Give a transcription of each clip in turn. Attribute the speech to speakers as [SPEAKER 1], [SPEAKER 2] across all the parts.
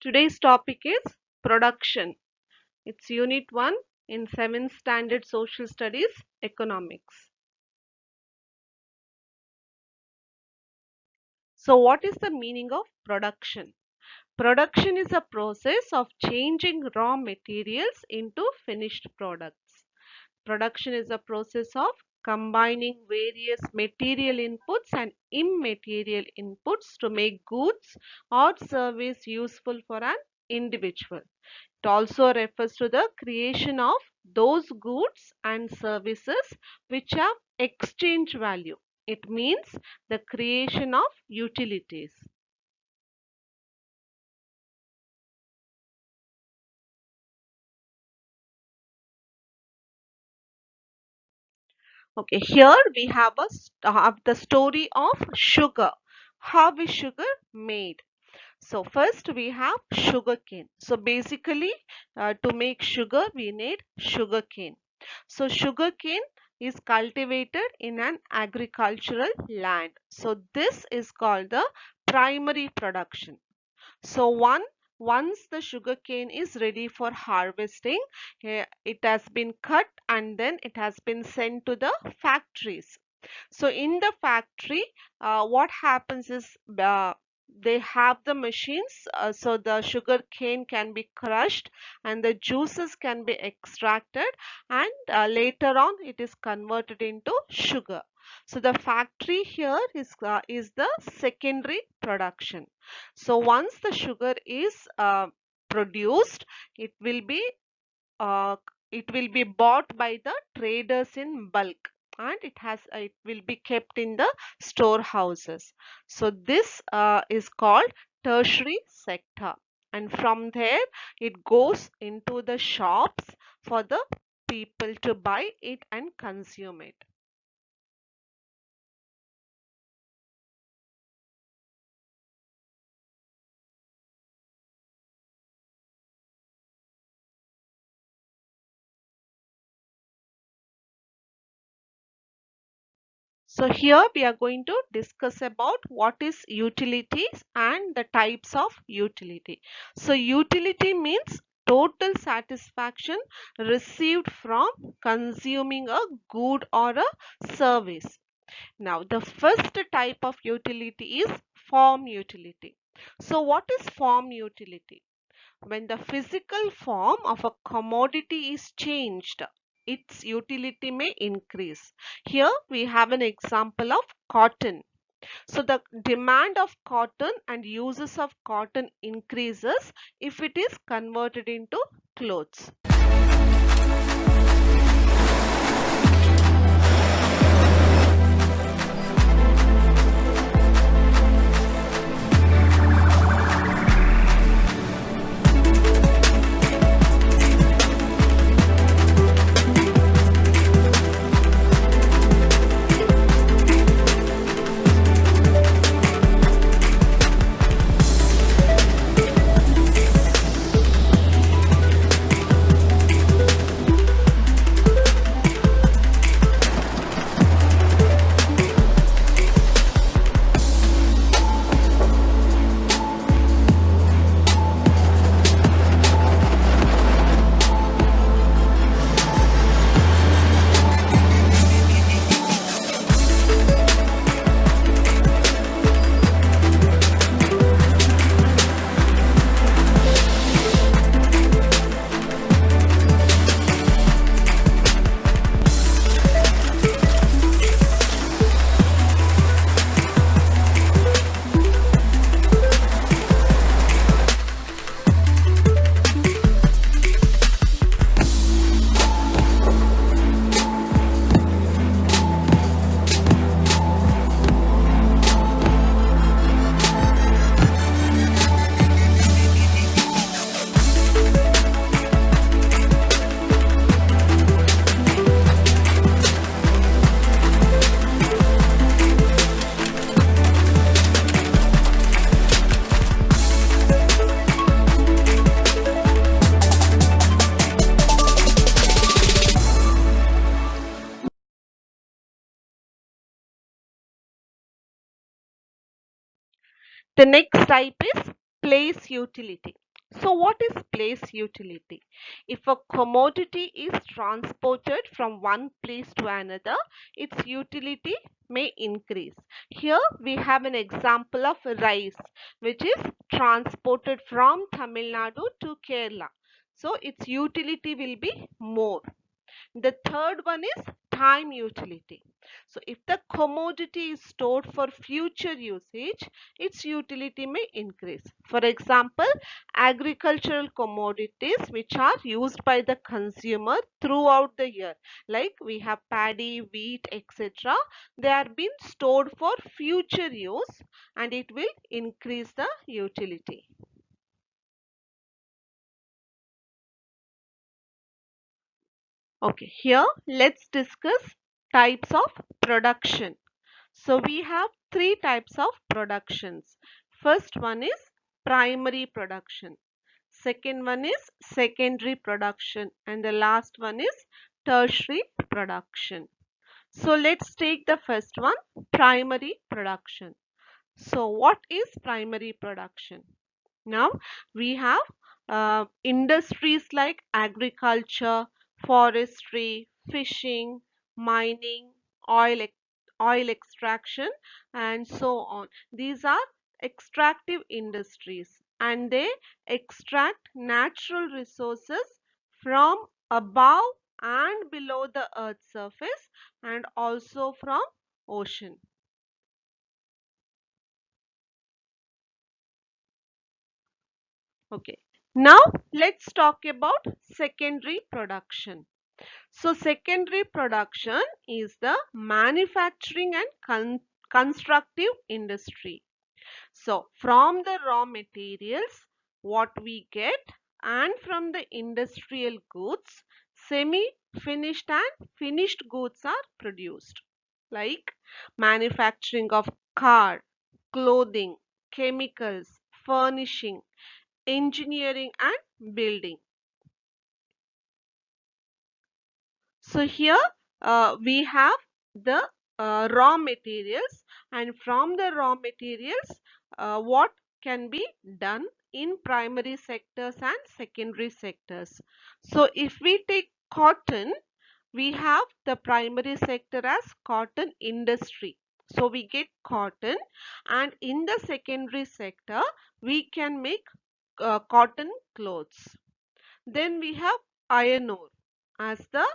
[SPEAKER 1] Today's topic is production. It's Unit 1 in 7th Standard Social Studies Economics. So, what is the meaning of production? Production is a process of changing raw materials into finished products. Production is a process of combining various material inputs and immaterial inputs to make goods or service useful for an individual. It also refers to the creation of those goods and services which have exchange value. It means the creation of utilities. Okay, here we have the story of sugar. How is sugar made? So first we have sugarcane. So basically to make sugar we need sugarcane. So sugarcane is cultivated in an agricultural land. So this is called the primary production. So once the sugarcane is ready for harvesting, it has been cut and then it has been sent to the factories. So in the factory, what happens is they have the machines, so the sugar cane can be crushed and the juices can be extracted, and later on it is converted into sugar. So the factory here is the secondary production. So once the sugar is produced, it will be uh, it will be bought by the traders in bulk, and it will be kept in the storehouses. So this is called tertiary sector, and from there it goes into the shops for the people to buy it and consume it. So here we are going to discuss about what is utilities and the types of utility. So utility means total satisfaction received from consuming a good or a service. Now the first type of utility is form utility. So what is form utility? When the physical form of a commodity is changed, its utility may increase. Here we have an example of cotton. So the demand of cotton and uses of cotton increases if it is converted into clothes. The next type is place utility. So what is place utility? If a commodity is transported from one place to another, its utility may increase. Here we have an example of rice which is transported from Tamil Nadu to Kerala. So its utility will be more. The third one is time utility. So if the commodity is stored for future usage, its utility may increase. For example, agricultural commodities which are used by the consumer throughout the year, like we have paddy, wheat, etc. They are being stored for future use and it will increase the utility. Okay, here let's discuss types of production. So we have three types of productions. First one is primary production. Second one is secondary production. And the last one is tertiary production. So let's take the first one, primary production. So what is primary production? Now we have industries like agriculture, forestry, fishing, mining, oil, oil extraction, and so on. These are extractive industries and they extract natural resources from above and below the earth's surface and also from ocean. Okay. Now let's talk about secondary production. So secondary production is the manufacturing and constructive industry. So from the raw materials, what we get and from the industrial goods, semi-finished and finished goods are produced. Like manufacturing of car, clothing, chemicals, furnishing, engineering and building. So here we have the raw materials and from the raw materials what can be done in primary sectors and secondary sectors. So if we take cotton, we have the primary sector as cotton industry. So we get cotton and in the secondary sector we can make cotton clothes. Then we have iron ore as the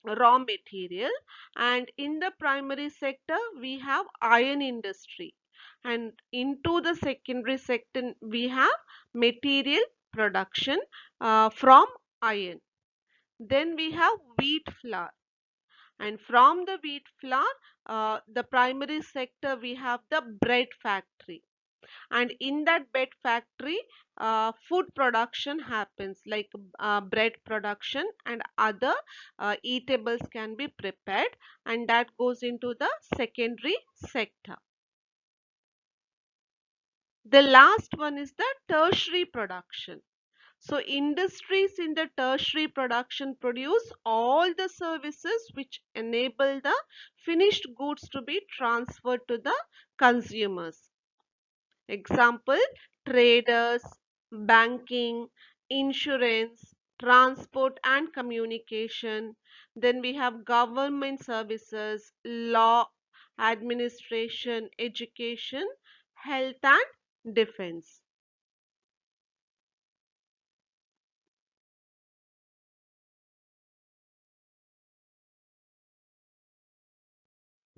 [SPEAKER 1] raw material and in the primary sector we have iron industry and into the secondary sector we have material production from iron. Then we have wheat flour and from the wheat flour the primary sector we have the bread factory and in that bread factory food production happens like bread production and other eatables can be prepared and that goes into the secondary sector. The last one is the tertiary production. So industries in the tertiary production produce all the services which enable the finished goods to be transferred to the consumers. Example, traders, banking, insurance, transport and communication. Then we have government services, law, administration, education, health and defense.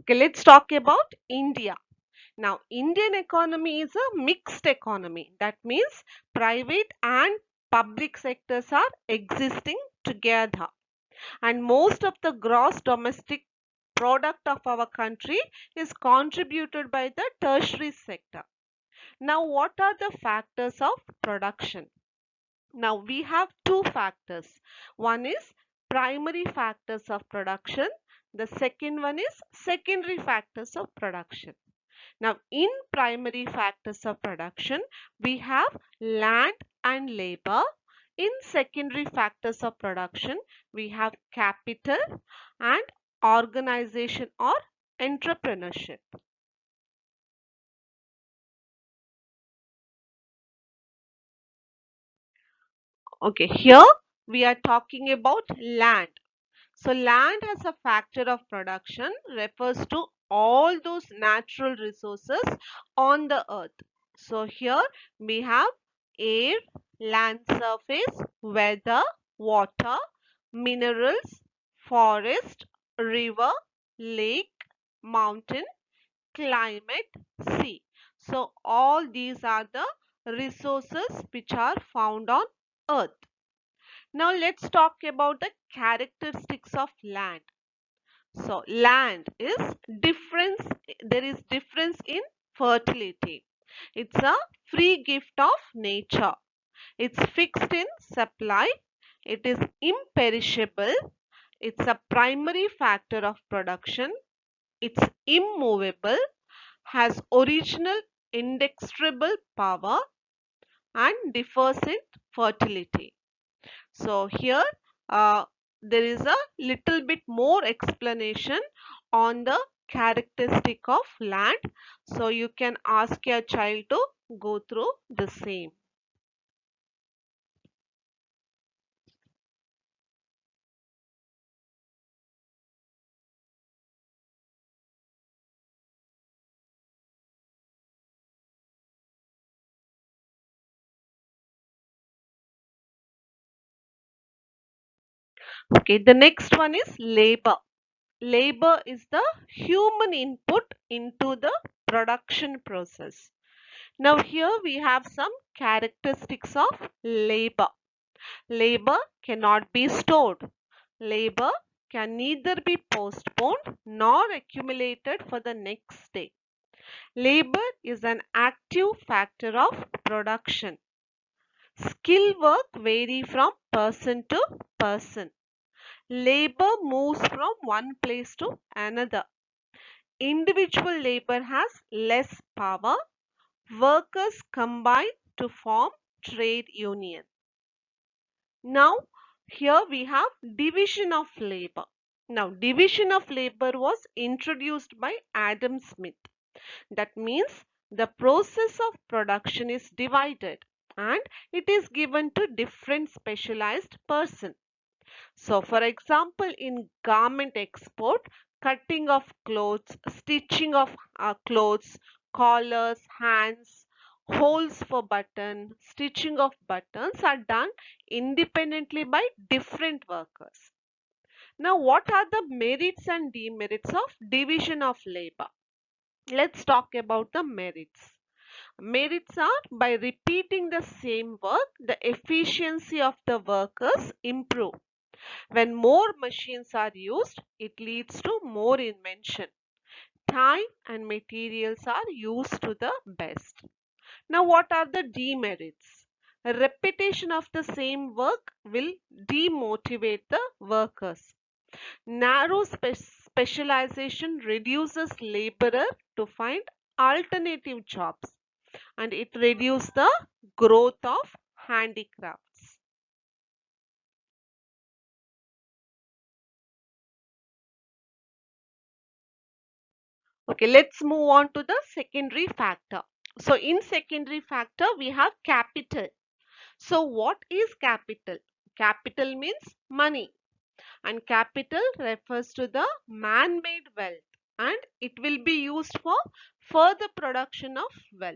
[SPEAKER 1] Okay, let's talk about India. Now, Indian economy is a mixed economy. That means private and public sectors are existing together. And most of the gross domestic product of our country is contributed by the tertiary sector. Now, what are the factors of production? Now, we have two factors. One is primary factors of production. The second one is secondary factors of production. Now, in primary factors of production, we have land and labor. In secondary factors of production, we have capital and organization or entrepreneurship. Okay, here we are talking about land. So land as a factor of production refers to all those natural resources on the earth. So here we have air, land surface, weather, water, minerals, forest, river, lake, mountain, climate, sea. So all these are the resources which are found on earth. Now let's talk about the characteristics of land. So land is difference, there is difference in fertility. It's a free gift of nature. It's fixed in supply. It is imperishable. It's a primary factor of production. It's immovable, has original indestructible power and differs in fertility. So here uh, there is a little bit more explanation on the characteristic of land. So you can ask your child to go through the same. Okay, the next one is labor. Labor is the human input into the production process. Now here we have some characteristics of labor. Labor cannot be stored. Labor can neither be postponed nor accumulated for the next day. Labor is an active factor of production. Skill work vary from person to person. Labor moves from one place to another. Individual labor has less power. Workers combine to form trade union. Now, here we have division of labor. Now, division of labor was introduced by Adam Smith. That means the process of production is divided and it is given to different specialized person. So, for example, in garment export, cutting of clothes, stitching of clothes, collars, hands, holes for button, stitching of buttons are done independently by different workers. Now, what are the merits and demerits of division of labor? Let's talk about the merits. Merits are by repeating the same work, the efficiency of the workers improve. When more machines are used, it leads to more invention. Time and materials are used to the best. Now, what are the demerits? A repetition of the same work will demotivate the workers. Narrow specialization reduces laborer to find alternative jobs and it reduces the growth of handicrafts. Okay, let's move on to the secondary factor. So in secondary factor, we have capital. So what is capital? Capital means money and capital refers to the man-made wealth and it will be used for further production of wealth.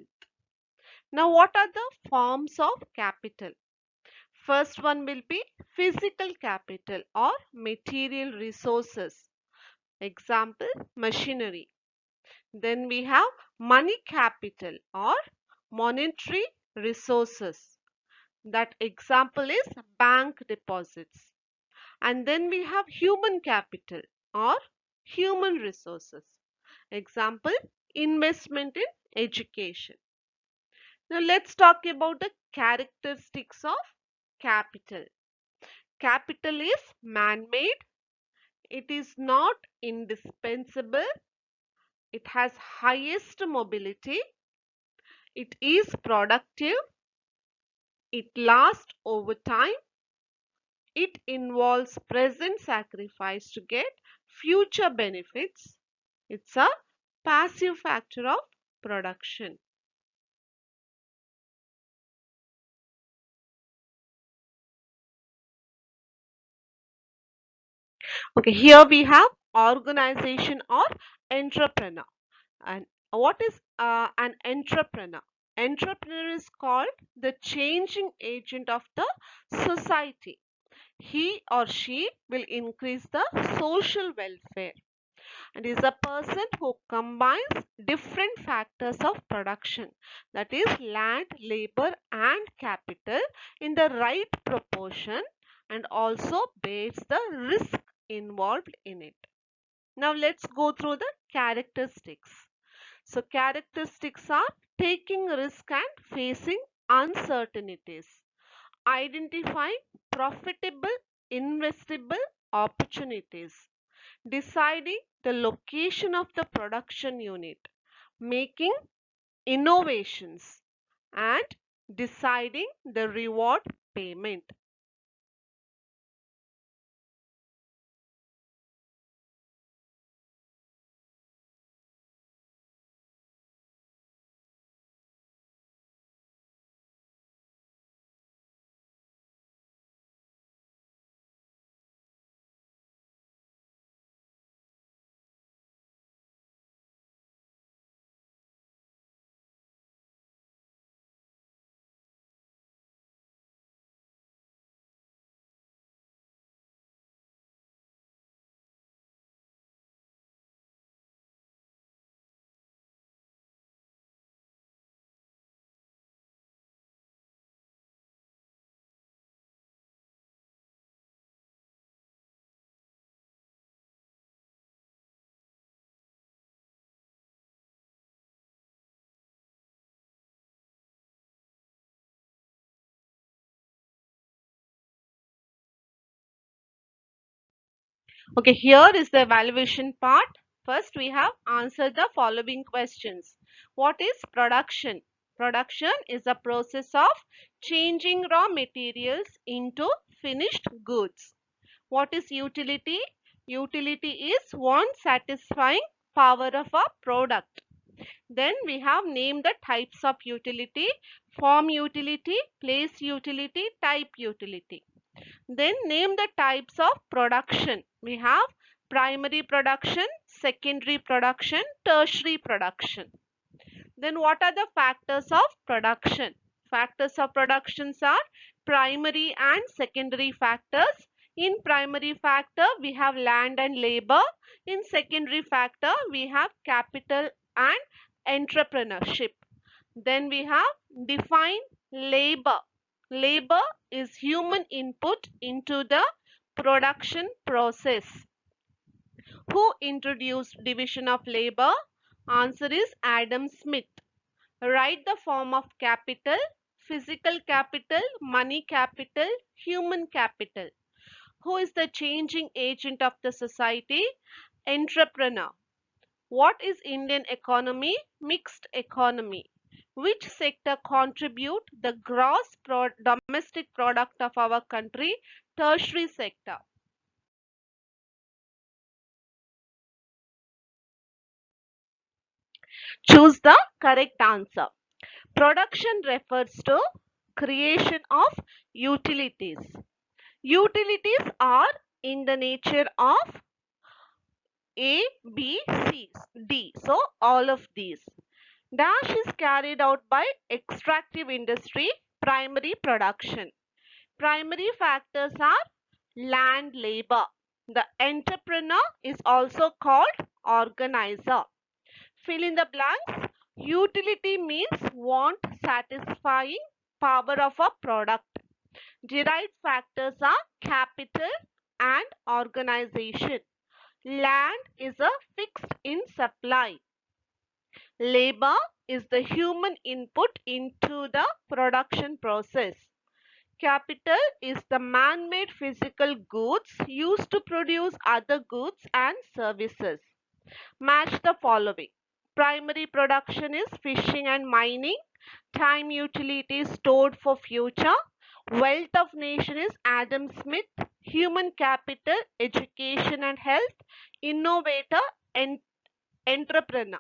[SPEAKER 1] Now what are the forms of capital? First one will be physical capital or material resources. Example, machinery. Then we have money capital or monetary resources. That example is bank deposits. And then we have human capital or human resources. Example, investment in education. Now let's talk about the characteristics of capital. Capital is man-made. It is not indispensable. It has highest mobility. It is productive. It lasts over time. It involves present sacrifice to get future benefits. It's a passive factor of production. Okay, here we have organization or entrepreneur. And what is an entrepreneur? Entrepreneur is called the changing agent of the society. He or she will increase the social welfare and is a person who combines different factors of production, that is land, labor and capital, in the right proportion and also bears the risk involved in it. Now let's go through the characteristics. So characteristics are taking risk and facing uncertainties, identifying profitable investable opportunities, deciding the location of the production unit, making innovations, and deciding the reward payment. Okay, here is the evaluation part. First, we have answered the following questions. What is production? Production is a process of changing raw materials into finished goods. What is utility? Utility is one satisfying power of a product. Then we have named the types of utility: form utility, place utility, type utility. Then name the types of production. We have primary production, secondary production, tertiary production. Then what are the factors of production? Factors of productions are primary and secondary factors. In primary factor, we have land and labor. In secondary factor, we have capital and entrepreneurship. Then we have define labor. Labor is human input into the production process. Who introduced division of labor? Answer is Adam Smith. Write the form of capital: physical capital, money capital, human capital. Who is the changing agent of the society? Entrepreneur. What is Indian economy? Mixed economy. Which sector contribute the gross domestic product of our country? Tertiary sector. Choose the correct answer. Production refers to creation of utilities. Utilities are in the nature of A, B, C, D. So all of these. Dash is carried out by extractive industry, primary production. Primary factors are land, labor. The entrepreneur is also called organizer. Fill in the blanks. Utility means want satisfying power of a product. Derived factors are capital and organization. Land is a fixed in supply. Labor is the human input into the production process. Capital is the man-made physical goods used to produce other goods and services. Match the following. Primary production is fishing and mining. Time utility is stored for future. Wealth of nation is Adam Smith. Human capital, education and health. Innovator and entrepreneur.